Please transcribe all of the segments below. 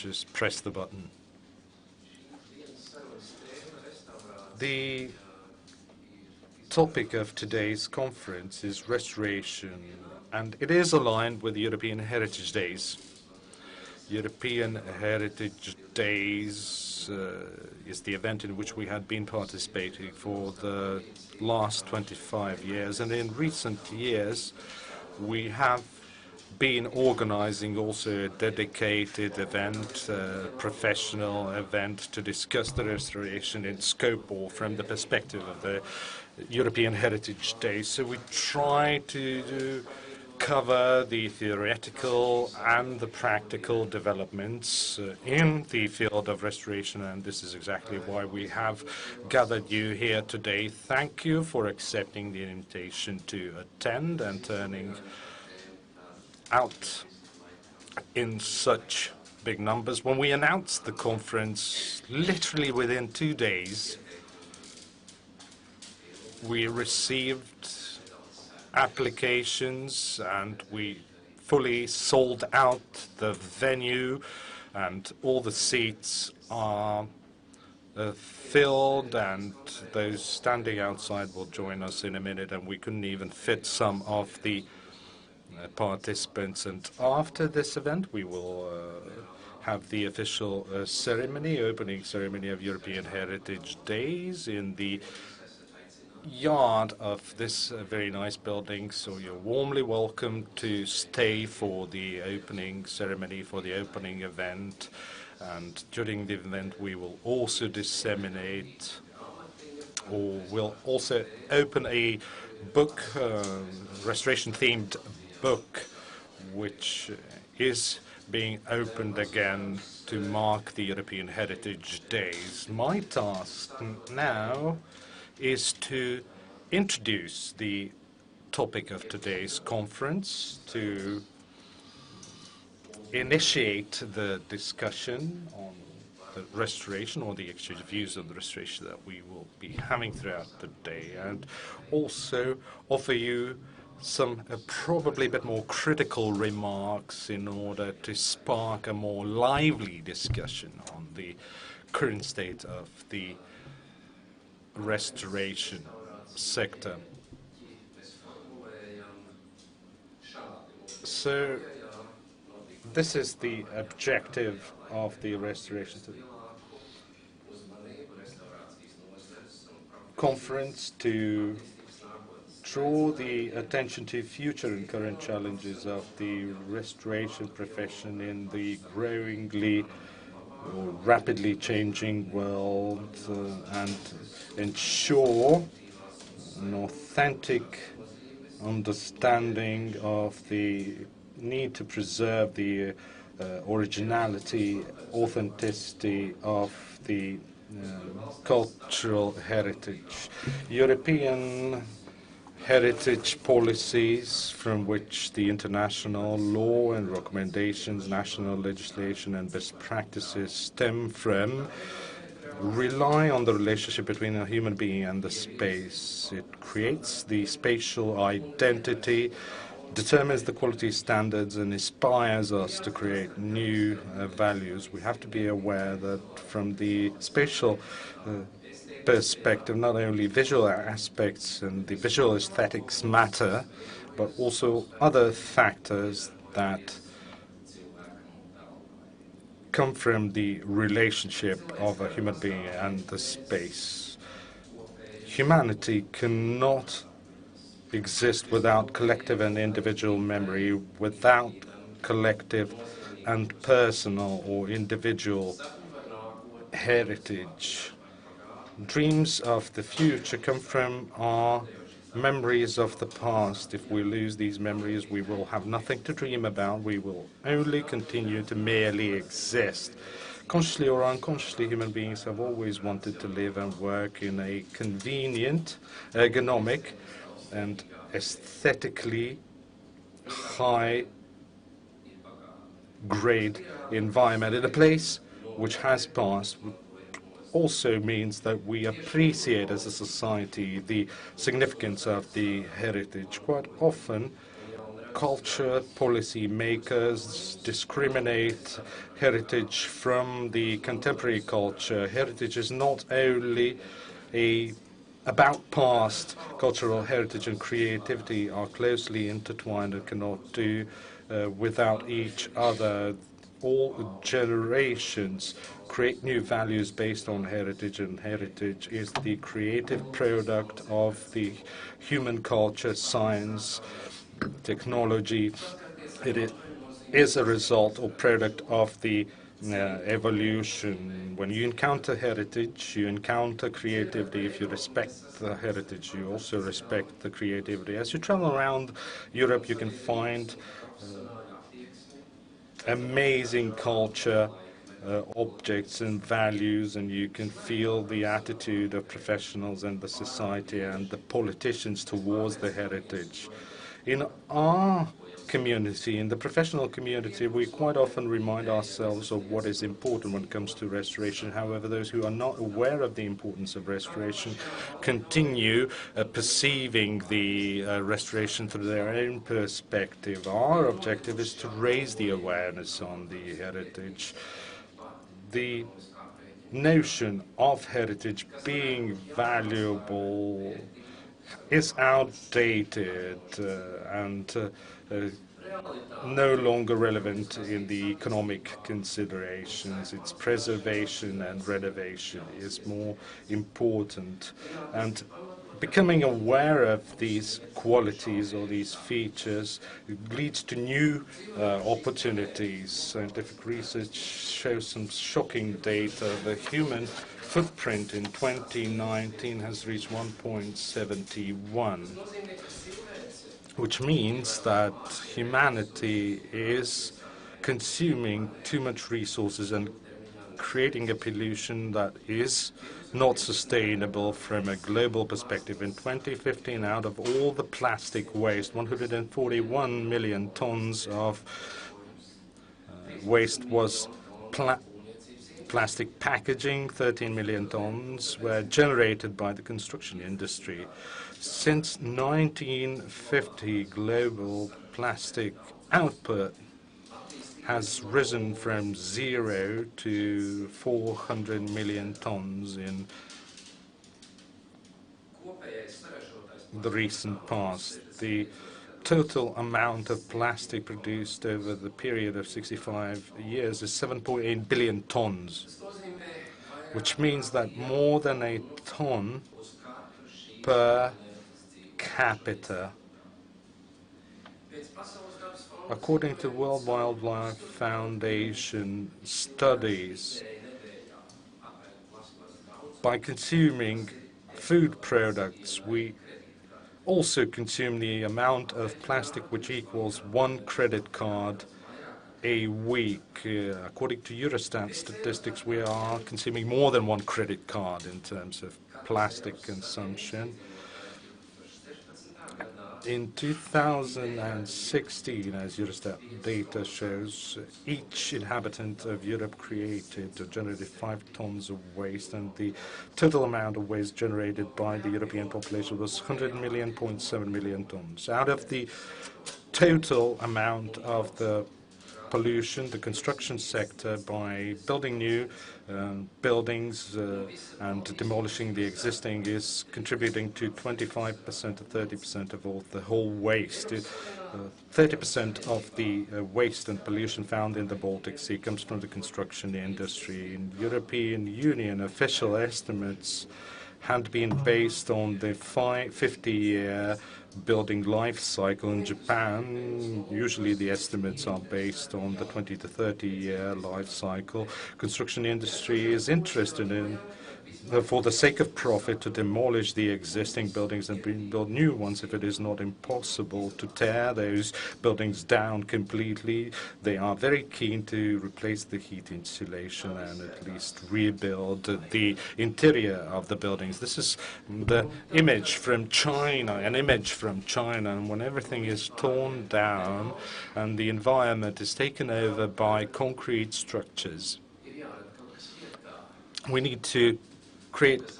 Just press the button. The topic of today's conference is restoration, and it is aligned with the European Heritage Days. European Heritage Days is the event in which we had been participating for the last 25 years, and in recent years we have been organizing also a dedicated event, professional event, to discuss the restoration in scope or from the perspective of the European Heritage Days. So we try to cover the theoretical and the practical developments in the field of restoration, and this is exactly why we have gathered you here today. Thank you for accepting the invitation to attend and turning out in such big numbers. When we announced the conference, literally within 2 days, we received applications and we fully sold out the venue, and all the seats are filled, and those standing outside will join us in a minute, and we couldn't even fit some of the participants. And after this event we will have the official opening ceremony of European Heritage Days in the yard of this very nice building, so you're warmly welcome to stay for the opening ceremony, for the opening event. And during the event we will also disseminate, or we'll also open a book, restoration-themed book, which is being opened again to mark the European Heritage Days. My task now is to introduce the topic of today's conference, to initiate the discussion on the restoration, or the exchange of views on the restoration that we will be having throughout the day, and also offer you some probably a bit more critical remarks in order to spark a more lively discussion on the current state of the restoration sector. So this is the objective of the restoration conference, to draw the attention to future and current challenges of the restoration profession in the growingly or rapidly changing world, and ensure an authentic understanding of the need to preserve the originality, authenticity of the cultural heritage. European heritage policies, from which the international law and recommendations, national legislation and best practices stem from, rely on the relationship between a human being and the space. It creates the spatial identity, determines the quality standards, and inspires us to create new values. We have to be aware that from the spatial perspective, not only visual aspects and the visual aesthetics matter, but also other factors that come from the relationship of a human being and the space. Humanity cannot exist without collective and individual memory, without collective and personal or individual heritage. Dreams of the future come from our memories of the past. If we lose these memories, we will have nothing to dream about. We will only continue to merely exist. Consciously or unconsciously, human beings have always wanted to live and work in a convenient, ergonomic, and aesthetically high-grade environment. In a place which has passed also means that we appreciate as a society the significance of the heritage. Quite often, culture policy makers discriminate heritage from the contemporary culture. Heritage is not only about past. Cultural heritage and creativity are closely intertwined and cannot do without each other. All generations create new values based on heritage, and heritage is the creative product of the human culture, science, technology. It is a result or product of the evolution. When you encounter heritage, you encounter creativity. If you respect the heritage, you also respect the creativity. As you travel around Europe, you can find amazing culture, objects and values, and you can feel the attitude of professionals and the society and the politicians towards the heritage. In our community, in the professional community, we quite often remind ourselves of what is important when it comes to restoration. However, those who are not aware of the importance of restoration continue perceiving the restoration through their own perspective. Our objective is to raise the awareness on the heritage. The notion of heritage being valuable is outdated and no longer relevant in the economic considerations. Its preservation and renovation is more important. And becoming aware of these qualities or these features leads to new opportunities. Scientific research shows some shocking data. The human footprint in 2019 has reached 1.71, which means that humanity is consuming too much resources and creating a pollution that is not sustainable from a global perspective. In 2015, out of all the plastic waste, 141 million tons of waste was plastic packaging, 13 million tons were generated by the construction industry. Since 1950, global plastic output has risen from 0 to 400 million tons in the recent past. The total amount of plastic produced over the period of 65 years is 7.8 billion tons, which means that more than a ton per capita. According to World Wildlife Foundation studies, by consuming food products, we also consume the amount of plastic which equals one credit card a week. According to Eurostat statistics, we are consuming more than one credit card in terms of plastic consumption. In 2016, as Eurostat data shows, each inhabitant of Europe created or generated 5 tons of waste, and the total amount of waste generated by the European population was 100.7 million tons. Out of the total amount of the pollution, the construction sector, by building new buildings and demolishing the existing, is contributing to 25% to 30% of all the whole waste. 30% of the waste and pollution found in the Baltic Sea comes from the construction industry. In European Union, official estimates had been based on the 50-year building life cycle. In Japan, usually the estimates are based on the 20 to 30-year life cycle. Construction industry is interested in, for the sake of profit, to demolish the existing buildings and build new ones. If it is not impossible to tear those buildings down completely, they are very keen to replace the heat insulation and at least rebuild the interior of the buildings. This is the image from China, and when everything is torn down and the environment is taken over by concrete structures, we need to create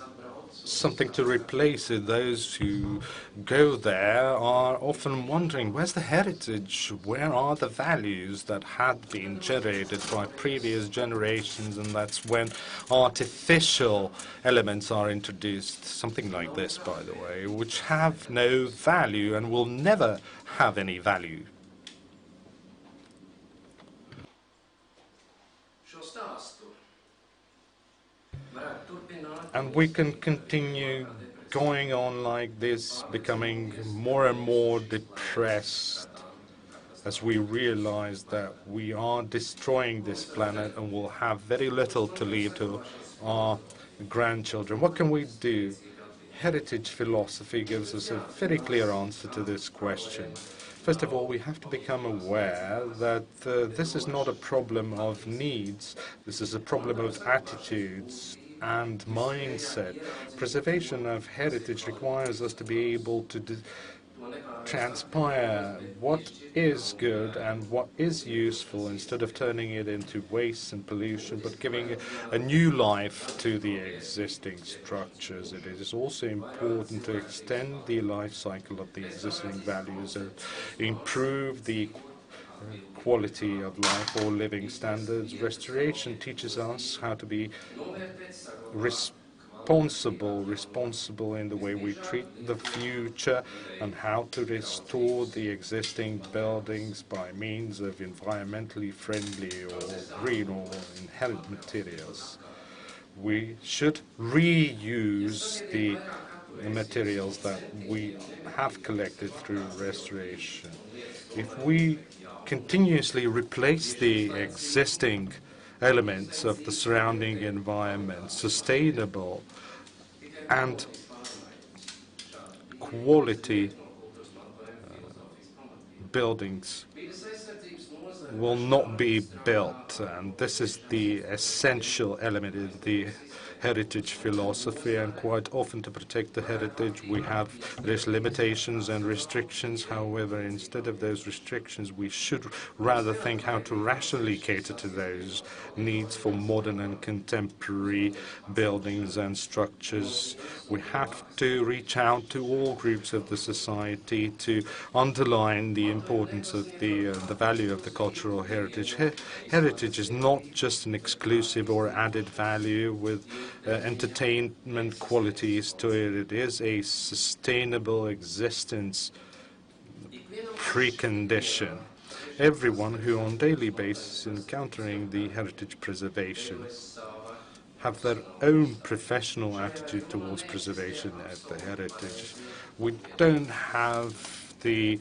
something to replace it. Those who go there are often wondering, where's the heritage? Where are the values that had been generated by previous generations? And that's when artificial elements are introduced, something like this, by the way, which have no value and will never have any value. And we can continue going on like this, becoming more and more depressed as we realize that we are destroying this planet and will have very little to leave to our grandchildren. What can we do? Heritage philosophy gives us a very clear answer to this question. First of all, we have to become aware that this is not a problem of needs, this is a problem of attitudes and mindset. Preservation of heritage requires us to be able to transpire what is good and what is useful instead of turning it into waste and pollution, but giving a new life to the existing structures. It is also important to extend the life cycle of the existing values and improve the quality of life or living standards. Restoration teaches us how to be responsible in the way we treat the future and how to restore the existing buildings by means of environmentally friendly or green or inherent materials. We should reuse the materials that we have collected through restoration. If we continuously replace the existing elements of the surrounding environment, sustainable and quality buildings will not be built, and this is the essential element in the heritage philosophy. And quite often, to protect the heritage, we have various limitations and restrictions. However, instead of those restrictions, we should rather think how to rationally cater to those needs for modern and contemporary buildings and structures. We have to reach out to all groups of the society to underline the importance of the value of the cultural heritage. Heritage is not just an exclusive or added value with entertainment qualities to it. It is a sustainable existence precondition. Everyone who on daily basis encountering the heritage preservation have their own professional attitude towards preservation of the heritage. We don't have the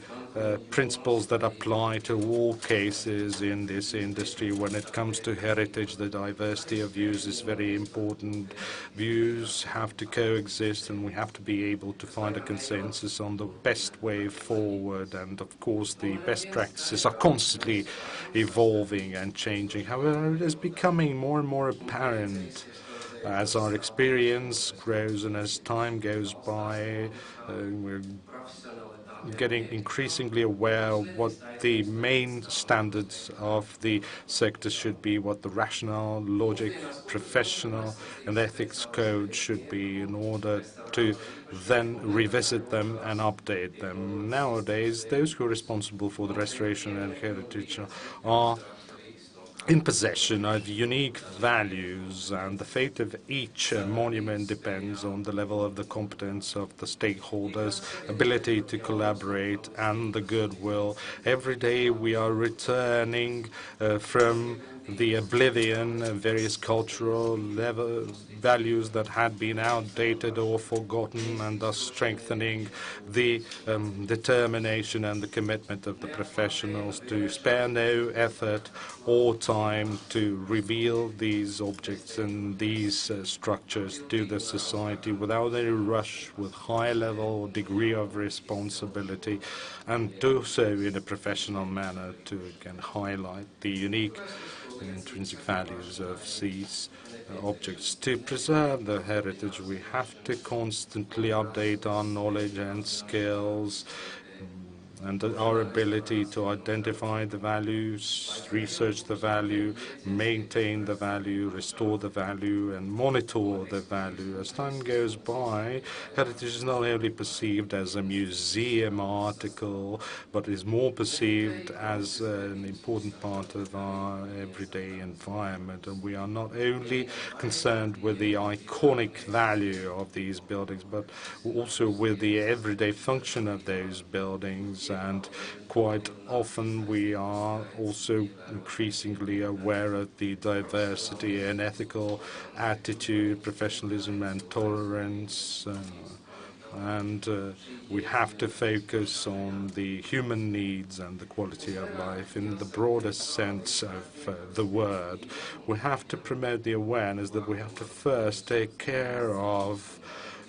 principles that apply to all cases in this industry. When it comes to heritage, the diversity of views is very important. Views have to coexist, and we have to be able to find a consensus on the best way forward. And of course, the best practices are constantly evolving and changing. However, it is becoming more and more apparent as our experience grows and as time goes by. We're getting increasingly aware of what the main standards of the sector should be, what the rationale, logic, professional and ethics code should be, in order to then revisit them and update them. Nowadays, those who are responsible for the restoration and heritage are in possession of unique values, and the fate of each monument depends on the level of the competence of the stakeholders, ability to collaborate, and the goodwill. Every day we are returning from the oblivion of various cultural values that had been outdated or forgotten, and thus strengthening the determination and the commitment of the professionals to spare no effort or time to reveal these objects and these structures to the society without any rush, with high level or degree of responsibility, and do so in a professional manner to again highlight the unique intrinsic values of these objects. To preserve the heritage, we have to constantly update our knowledge and skills, and our ability to identify the values, research the value, maintain the value, restore the value, and monitor the value. As time goes by, heritage is not only perceived as a museum article, but is more perceived as an important part of our everyday environment. And we are not only concerned with the iconic value of these buildings, but also with the everyday function of those buildings. And quite often we are also increasingly aware of the diversity and ethical attitude, professionalism and tolerance. We have to focus on the human needs and the quality of life in the broadest sense of the word. We have to promote the awareness that we have to first take care of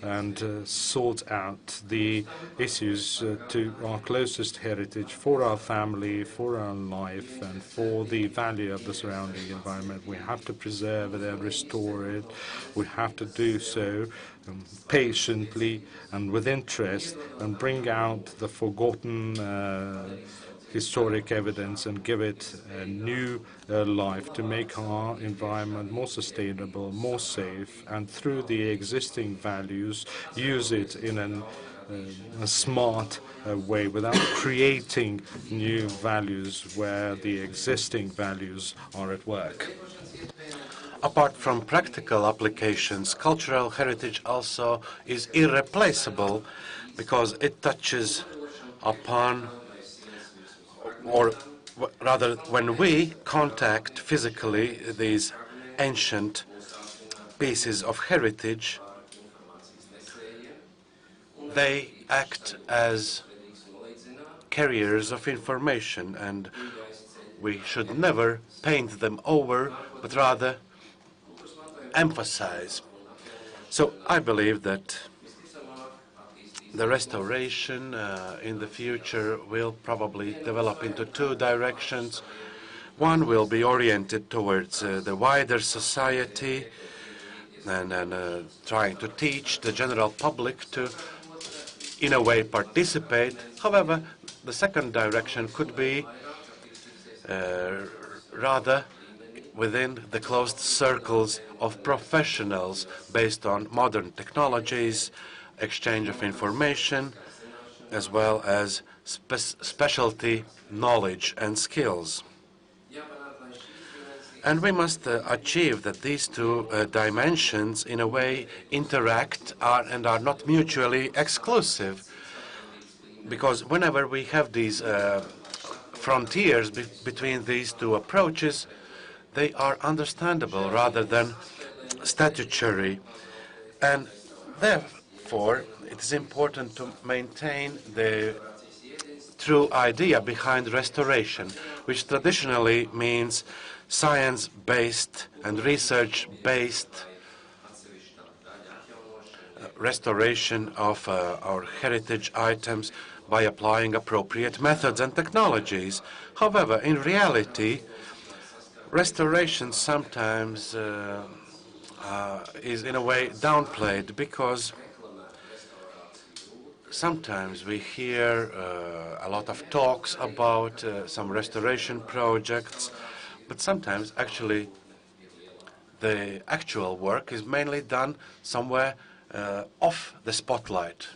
and sort out the issues to our closest heritage, for our family, for our life, and for the value of the surrounding environment. We have to preserve it and restore it. We have to do so patiently and with interest, and bring out the forgotten historic evidence and give it a new life, to make our environment more sustainable, more safe, and through the existing values, use it in a smart way without creating new values where the existing values are at work. Apart from practical applications, cultural heritage also is irreplaceable because it touches upon, or rather, when we contact physically these ancient pieces of heritage, they act as carriers of information, and we should never paint them over, but rather emphasize. So I believe that the restoration in the future will probably develop into two directions. One will be oriented towards the wider society and trying to teach the general public to, in a way, participate. However, the second direction could be rather within the closed circles of professionals based on modern technologies, exchange of information, as well as specialty knowledge and skills. And we must achieve that these two dimensions, in a way, interact and are not mutually exclusive. Because whenever we have these frontiers between these two approaches, they are understandable rather than statutory. And therefore, it is important to maintain the true idea behind restoration, which traditionally means science-based and research-based restoration of our heritage items by applying appropriate methods and technologies. However, in reality, restoration sometimes is in a way downplayed, because sometimes we hear a lot of talks about some restoration projects, but sometimes actually the actual work is mainly done somewhere off the spotlight.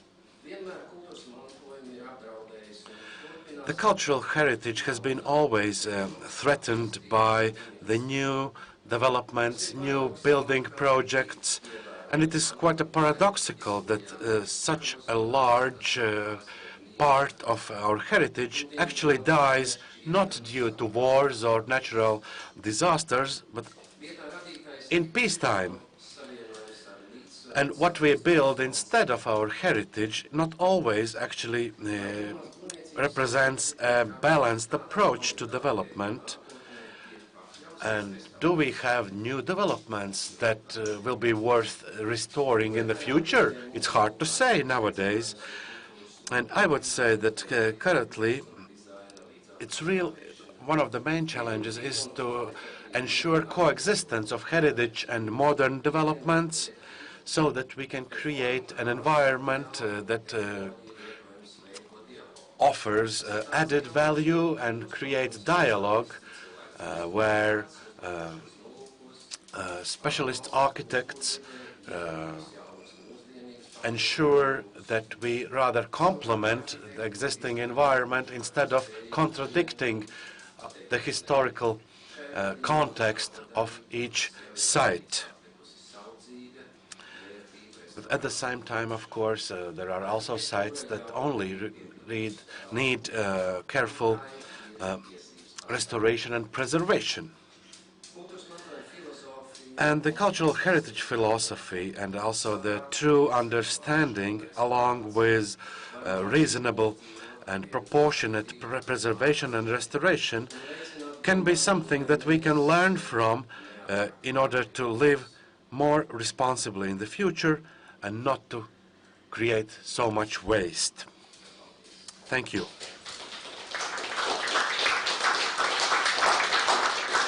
The cultural heritage has been always threatened by the new developments, new building projects, and it is quite paradoxical that such a large part of our heritage actually dies not due to wars or natural disasters, but in peacetime. And what we build instead of our heritage not always actually represents a balanced approach to development. And do we have new developments that will be worth restoring in the future? It's hard to say nowadays. And I would say that currently one of the main challenges is to ensure coexistence of heritage and modern developments, so that we can create an environment that offers added value and creates dialogue where specialist architects ensure that we rather complement the existing environment instead of contradicting the historical context of each site. But at the same time, of course, there are also sites that only need careful restoration and preservation. And the cultural heritage philosophy and also the true understanding, along with reasonable and proportionate preservation and restoration, can be something that we can learn from in order to live more responsibly in the future and not to create so much waste. Thank you.